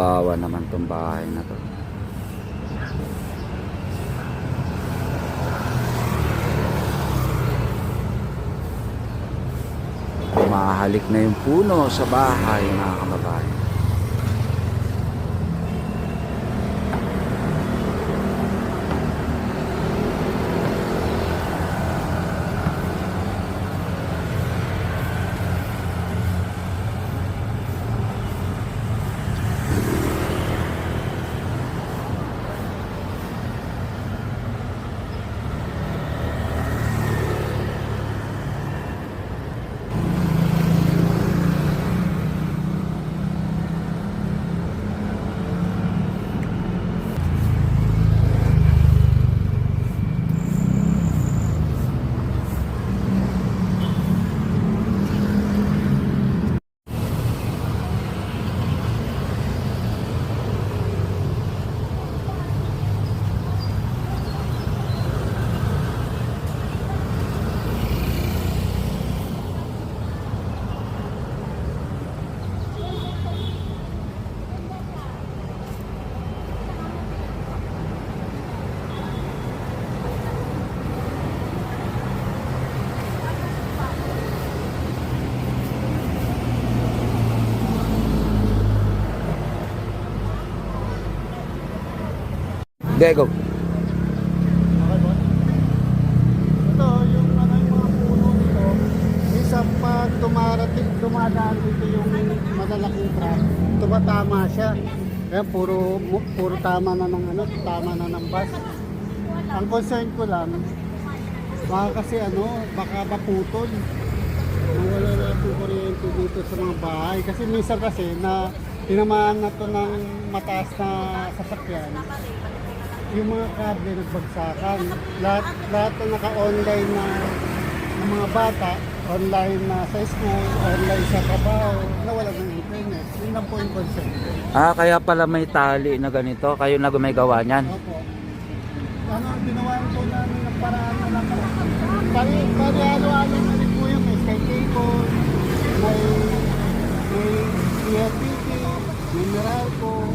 Kawawa naman tong bahay na to. Mahalik na yung puno sa bahay, mga kababayan. Go. Okay po. Ito, yung ano yung mga puno nito, isang pag dumadaan dito yung malalaking truck, tumatama siya. Kaya puro tama na ng ano, tama na ng bus. Ang concern ko lang, baka kasi baka maputol. Wala na po kuryente dito sa mga bahay. Kasi minsan kasi na tinamaan na to ng mataas na sasakyan. Yung mga kable nagbagsakan. Lahat na naka-online na ng mga bata, online na sa school, online sa trabaho, nawala ng internet. Yun lang po yung concept. Kaya pala may tali na ganito. Kayo na may gawa niyan. Opo. Ginawa po namin ng paraan na lang. Pari-ano-ano na rin po yung may sky cable, may PFPT, may Meralco.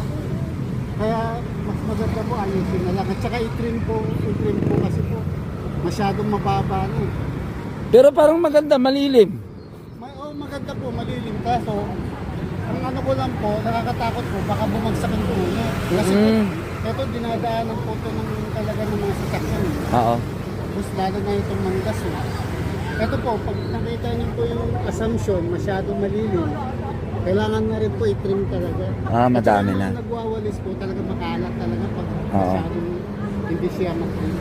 Kaya mas maganda po ayusin na lang. At saka i-trim po kasi po masyadong mababa na. Pero parang maganda, malilim. Maganda po, malilim. Kaso, ang ano ko lang po, nakakatakot po, baka bumagsak yung puno. Kasi po, ito dinadaanan po ito ng talaga ng mga sasakyan. Oo. Tapos lalo na itong manggas. Ito po, pag nakita niyo po yung assumption, masyadong malilim. Kailangan na rin po i-trim talaga. Madami at na. Nagwawalis po talaga makalat talaga pag masyadong hindi siya mag-trim.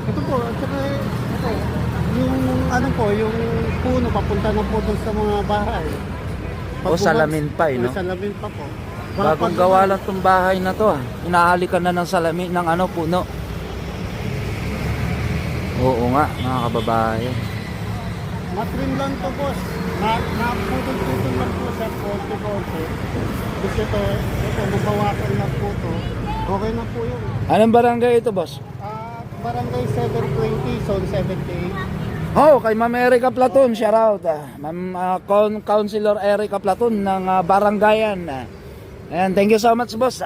Ito po, at saka ito, yung puno papunta na po doon sa mga bahay. Salamin pa no? Salamin pa po. Bagong gawa lang itong bahay na to. Inahalikan na ng salamin ng puno. Oo nga, mga kababayan. Matrim lang to, boss. Naputol-putol lang po siya, konti-konti. Gusto ito, mabawasan lang po to. Okay na po yun. Anong barangay ito, boss? Barangay 720, Zone 78. Kay Ma'am Erica Platon, shout out. Ma'am Councilor Erica Platon ng Barangayan. Ayan, thank you so much, boss.